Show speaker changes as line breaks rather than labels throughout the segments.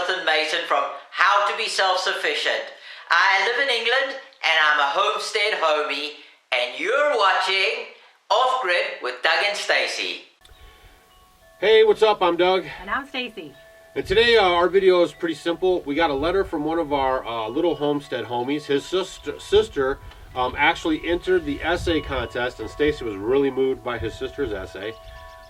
Jonathan Mason from How to Be Self-Sufficient. I live in England and I'm a homestead homie, and you're watching Off Grid with Doug and Stacy.
Hey, what's up? I'm Doug.
And I'm Stacy.
And today our video is pretty simple. We got a letter from one of our little homestead homies. His sister actually entered the essay contest, and Stacy was really moved by his sister's essay.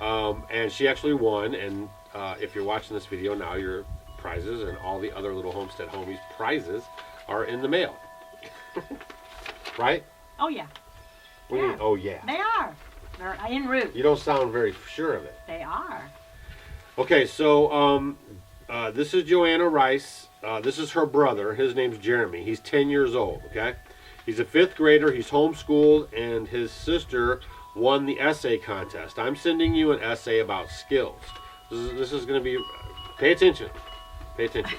And she actually won, and if you're watching this video now, your prizes and all the other little homestead homies' prizes are in the mail. Right?
Oh, yeah.
What do you mean, oh, yeah?
They are. They're en route.
You don't sound very sure of it.
They are.
Okay, so this is Joanna Rice. This is her brother. His name's Jeremy. He's 10 years old, okay? He's a 5th grader. He's homeschooled, and his sister won the essay contest. I'm sending you an essay about skills. This is going to be, pay attention. Pay attention.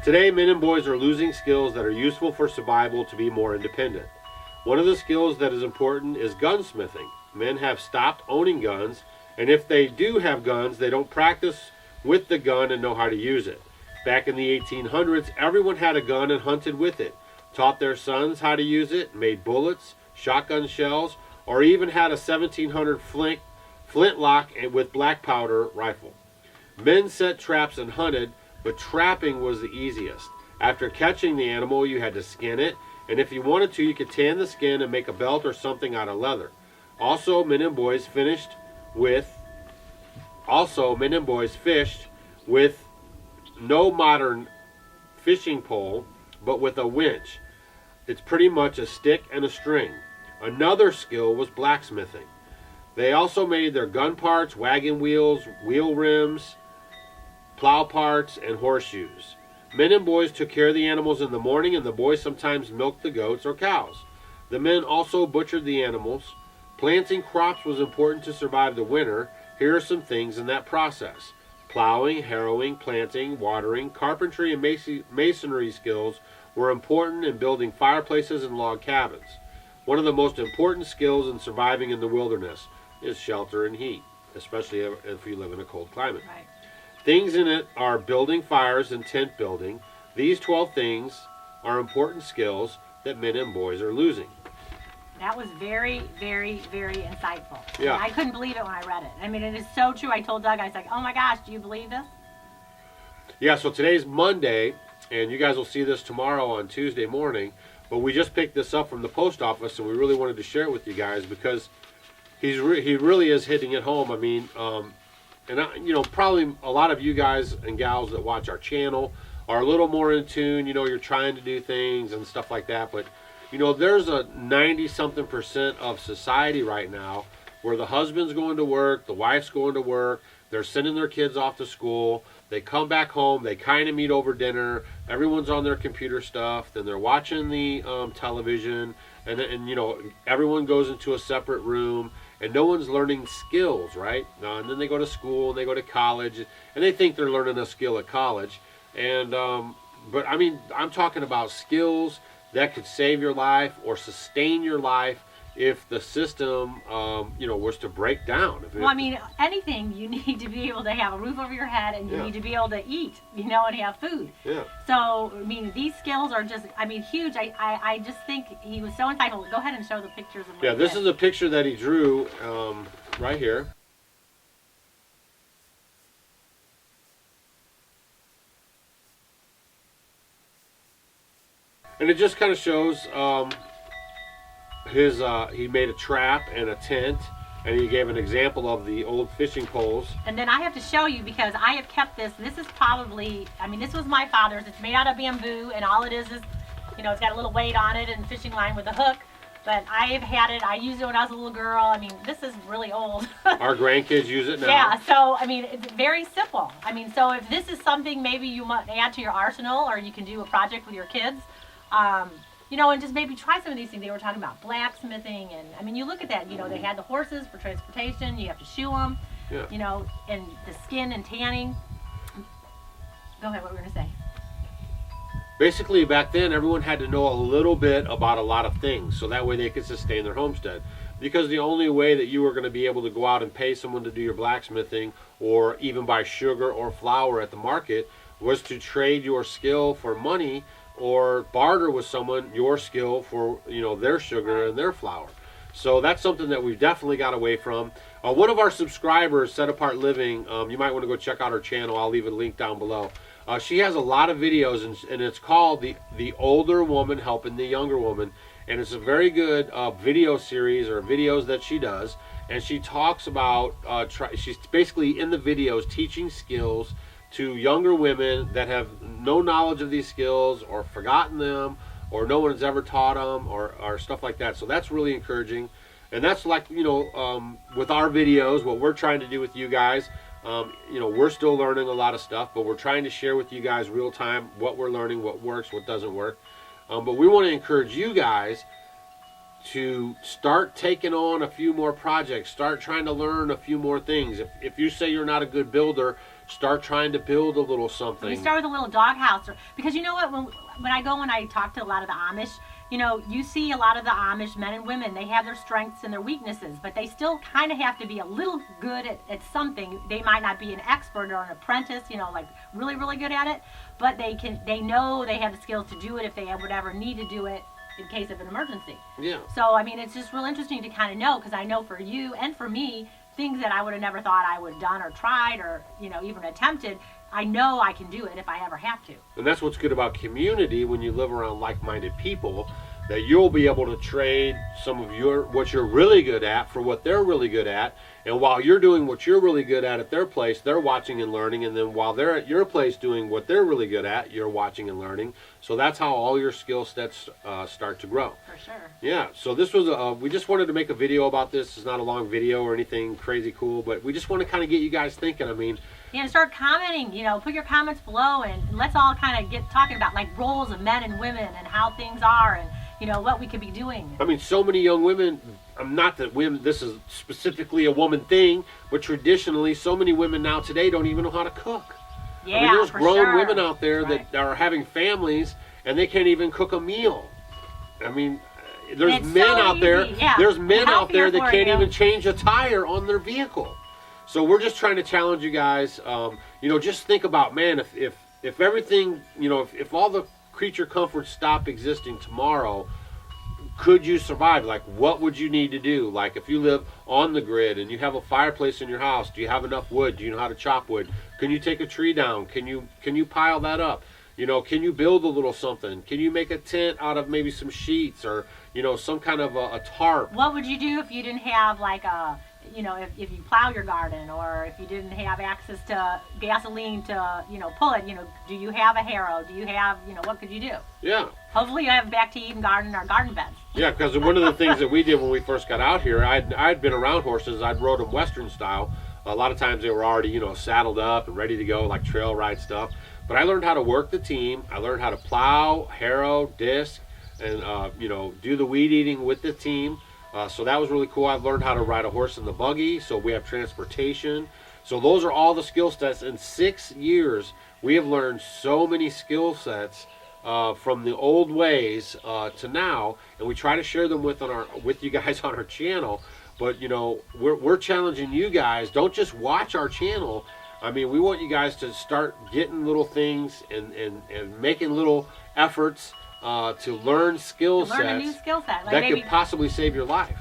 Today, men and boys are losing skills that are useful for survival to be more independent. One of the skills that is important is gunsmithing. Men have stopped owning guns, and if they do have guns, they don't practice with the gun and know how to use it. Back in the 1800s, everyone had a gun and hunted with it, taught their sons how to use it, made bullets, shotgun shells, or even had a 1700 flintlock with black powder rifle. Men set traps and hunted, but trapping was the easiest. After catching the animal, you had to skin it, and if you wanted to, you could tan the skin and make a belt or something out of leather. Also, men and boys fished with no modern fishing pole, but with a winch. It's pretty much a stick and a string. Another skill was blacksmithing. They also made their gun parts, wagon wheels, wheel rims, plow parts, and horseshoes. Men and boys took care of the animals in the morning, and the boys sometimes milked the goats or cows. The men also butchered the animals. Planting crops was important to survive the winter. Here are some things in that process. Plowing, harrowing, planting, watering, carpentry, and masonry skills were important in building fireplaces and log cabins. One of the most important skills in surviving in the wilderness is shelter and heat, especially if you live in a cold climate.
Right.
Things in it are building fires and tent building. These 12 things are important skills that men and boys are losing.
That was very, very, very insightful.
Yeah.
I couldn't believe it when I read it. I mean, it is so true. I told Doug, I was like, oh my gosh, do you believe this?
Yeah, so today's Monday, and you guys will see this tomorrow on Tuesday morning, but we just picked this up from the post office, and we really wanted to share it with you guys because he really is hitting it home. I mean, probably a lot of you guys and gals that watch our channel are a little more in tune. You're trying to do things and stuff like that, but there's a 90-something% of society right now where the husband's going to work, the wife's going to work, they're sending their kids off to school, they come back home, they kind of meet over dinner, everyone's on their computer stuff, then they're watching the television, and everyone goes into a separate room, and no one's learning skills, right? And then they go to school, and they go to college, and they think they're learning a skill at college, and but I mean, I'm talking about skills that could save your life or sustain your life if the system, was to break down.
Well, I mean, anything, you need to be able to have a roof over your head, and you need to be able to eat, and have food. Yeah. So, I mean, these skills are just, huge. I just think he was so entitled. Go ahead and show the pictures of what
Yeah, this is a picture that he drew right here. And it just kind of shows he made a trap and a tent, and he gave an example of the old fishing poles.
And then I have to show you, because I have kept this. This is probably, this was my father's. It's made out of bamboo, and all it is, it's got a little weight on it and fishing line with a hook. But I've had it. I used it when I was a little girl. This is really old.
Our grandkids use it now.
Yeah, so, it's very simple. So if this is something maybe you might add to your arsenal, or you can do a project with your kids, and just maybe try some of these things. They were talking about blacksmithing, and you look at that, they had the horses for transportation, you have to shoe them, and the skin and tanning. Go ahead, what were we going to say?
Basically, back then, everyone had to know a little bit about a lot of things, so that way they could sustain their homestead. Because the only way that you were going to be able to go out and pay someone to do your blacksmithing, or even buy sugar or flour at the market, was to trade your skill for money or barter with someone your skill for, you know, their sugar and their flour. So that's something that we've definitely got away from. One of our subscribers, Set Apart Living, you might want to go check out her channel. I'll leave a link down below. She has a lot of videos, and it's called the Older Woman Helping the Younger Woman. And it's a very good video series, or videos that she does. And she talks about, she's basically in the videos teaching skills to younger women that have no knowledge of these skills or forgotten them, or no one has ever taught them, or stuff like that. So that's really encouraging. And that's like, you know, with our videos, what we're trying to do with you guys, you know, we're still learning a lot of stuff, but we're trying to share with you guys real time what we're learning, what works, what doesn't work. But we want to encourage you guys to start taking on a few more projects, start trying to learn a few more things. If you say you're not a good builder, start trying to build a little something.
You start with a little doghouse, because you know what, when I go and I talk to a lot of the Amish, you know, you see a lot of the Amish men and women, they have their strengths and their weaknesses, but they still kind of have to be a little good at something. They might not be an expert or an apprentice, you know, like really, really good at it, but they know they have the skills to do it if they would ever need to do it in case of an emergency.
Yeah.
So, I mean, it's just real interesting to kind of know, because I know for you and for me, things that I would have never thought I would have done or tried or, you know, even attempted, I know I can do it if I ever have to.
And that's what's good about community, when you live around like-minded people, that you'll be able to trade some of what you're really good at for what they're really good at. And while you're doing what you're really good at their place, they're watching and learning. And then while they're at your place doing what they're really good at, you're watching and learning. So that's how all your skill sets start to grow.
For sure.
Yeah, so this was, we just wanted to make a video about this. It's not a long video or anything crazy cool, but we just want to kind of get you guys thinking. I mean,
yeah, and start commenting, you know, put your comments below, and let's all kind of get talking about like roles of men and women and how things are, and, you know, what we could be doing.
I mean, so many young women, not that women, this is specifically a woman thing, but traditionally, so many women now today don't even know how to cook.
Yeah,
I mean, there's grown
sure.
women out there
Right.
that are having families and they can't even cook a meal. I mean, there's men
so
out there.
easy. Yeah.
There's men out there
Healthier
that
for
can't
you.
even change a tire on their vehicle. So we're just trying to challenge you guys. You know, just think about, man, if everything, you know, if all the creature comforts stop existing tomorrow, could you survive? Like, what would you need to do? Like, if you live on the grid and you have a fireplace in your house, do you have enough wood? Do you know how to chop wood? Can you take a tree down? Can you pile that up? You know, can you build a little something? Can you make a tent out of maybe some sheets, or, you know, some kind of a tarp?
What would you do if you didn't have like a, you know, if you plow your garden, or if you didn't have access to gasoline to, you know, pull it, you know, do you have a harrow? Do you have, you know, what could you do?
Yeah.
Hopefully you have a back to Eden garden or garden beds.
Yeah, because one of the things that we did when we first got out here, I'd been around horses. I'd rode them Western style. A lot of times they were already, you know, saddled up and ready to go, like trail ride stuff. But I learned how to work the team. I learned how to plow, harrow, disc, and, you know, do the weed eating with the team. So that was really cool. I've learned how to ride a horse in the buggy, so we have transportation. So those are all the skill sets. In 6 years, we have learned so many skill sets from the old ways to now, and we try to share them with you guys on our channel. But, you know, we're challenging you guys. Don't just watch our channel. I mean, we want you guys to start getting little things and making little efforts to learn skill sets.
Learn a new skill set. Like
that
maybe
could possibly save your life.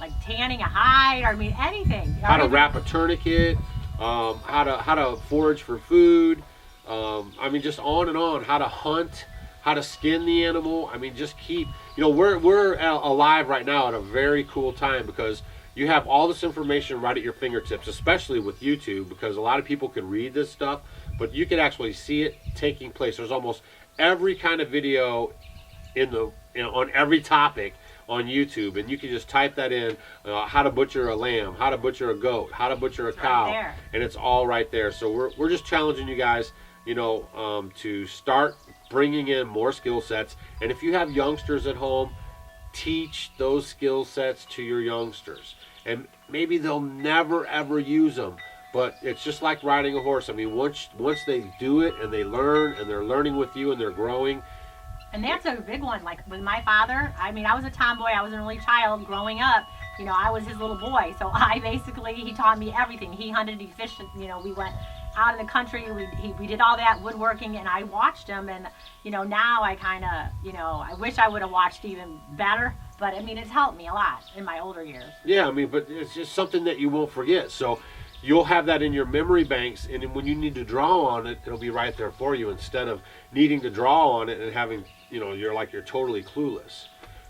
like tanning a hide, or I mean anything.
How to wrap a tourniquet, how to forage for food. I mean, just on and on. How to hunt, how to skin the animal. I mean, just keep. You know, we're alive right now at a very cool time, because you have all this information right at your fingertips, especially with YouTube, because a lot of people can read this stuff, but you can actually see it taking place. There's almost every kind of video on every topic on YouTube, and you can just type that in, how to butcher a lamb, how to butcher a goat, how to butcher a cow,
right,
and it's all right there. So we're just challenging you guys, you know, to start bringing in more skill sets. And if you have youngsters at home, teach those skill sets to your youngsters, and maybe they'll never ever use them, but it's just like riding a horse. I mean, once they do it and they learn, and they're learning with you and they're growing.
And that's a big one. Like with my father, I mean, I was a tomboy. I was an only child growing up. You know, I was his little boy. So he taught me everything. He hunted, he fished, you know, we went out in the country. We did all that woodworking, and I watched him, and now I kind of I wish I would have watched even better. But I mean, it's helped me a lot in my older years.
Yeah, I mean, but it's just something that you won't forget. So you'll have that in your memory banks, and then when you need to draw on it, it'll be right there for you, instead of needing to draw on it and having, you're totally clueless.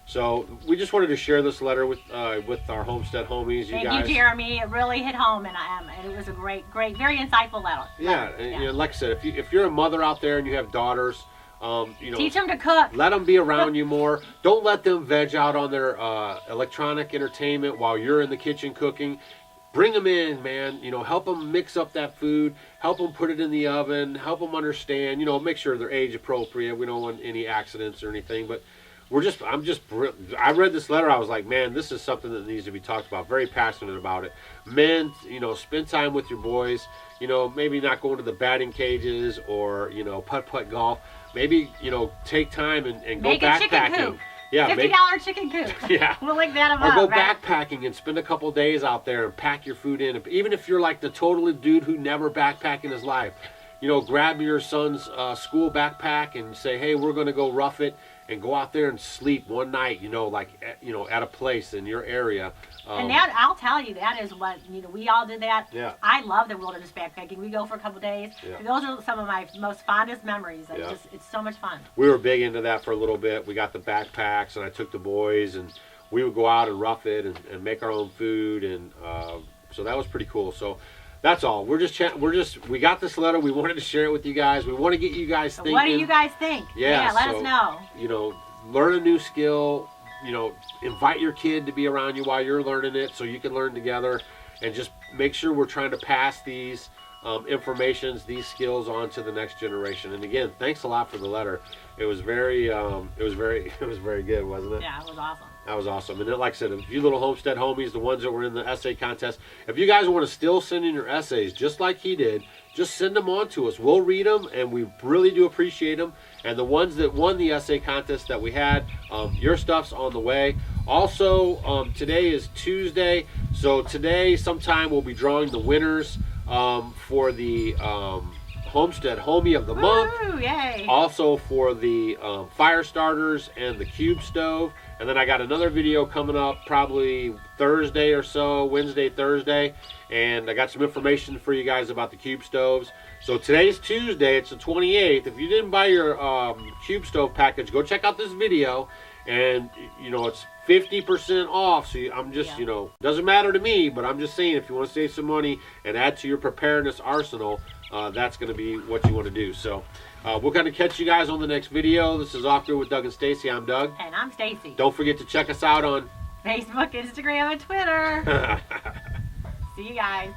So we just wanted to share this letter with our homestead homies.
Thank you, Jeremy. It really hit home, and it was a great, very insightful letter.
Yeah, and like I said, if you're a mother out there and you have daughters,
teach them to cook.
Let them be around you more. Don't let them veg out on their electronic entertainment while you're in the kitchen cooking. Bring them in, man. Help them mix up that food. Help them put it in the oven. Help them understand. Make sure they're age appropriate. We don't want any accidents or anything. But I read this letter. I was like, man, this is something that needs to be talked about. Very passionate about it. Men, spend time with your boys. Maybe not going to the batting cages or putt golf. Maybe take time and go backpacking. Chicken coop. Yeah,
$50 chicken coop.
Yeah,
we'll link that above.
Or go backpacking and spend a couple days out there and pack your food in. Even if you're like the totally dude who never backpacked in his life, grab your son's school backpack and say, hey, we're going to go rough it and go out there and sleep one night. At a place in your area.
And that, I'll tell you, that is what, we all did that.
Yeah.
I love the wilderness backpacking. We go for a couple days. Yeah. Those are some of my most fondest memories. It's so much fun.
We were big into that for a little bit. We got the backpacks, and I took the boys, and we would go out and rough it and make our own food, and so that was pretty cool. So that's all. We got this letter. We wanted to share it with you guys. We want to get you guys thinking.
What do you guys think?
Yeah,
let us know.
Learn a new skill. Invite your kid to be around you while you're learning it, so you can learn together, and just make sure we're trying to pass these these skills on to the next generation. And again, thanks a lot for the letter. It was very good, wasn't it?
Yeah, it was awesome.
That was awesome. And then, like I said, if you little homestead homies, the ones that were in the essay contest, if you guys want to still send in your essays, just like he did, just send them on to us. We'll read them, and we really do appreciate them. And the ones that won the essay contest that we had, your stuff's on the way. Also, today is Tuesday, so today sometime we'll be drawing the winners for the Homestead Homie of the Month.
Woo, yay.
Also for the fire starters and the cube stove. And then I got another video coming up probably Thursday or so, Wednesday, Thursday. And I got some information for you guys about the cube stoves. So today's Tuesday, it's the 28th. If you didn't buy your cube stove package, go check out this video. And, it's 50% off. So I'm just, doesn't matter to me, but I'm just saying, if you want to save some money and add to your preparedness arsenal, that's going to be what you want to do. So we're going to catch you guys on the next video. This is Off Grid with Doug and Stacy. I'm Doug.
And I'm Stacy.
Don't forget to check us out on
Facebook, Instagram, and Twitter. See you guys.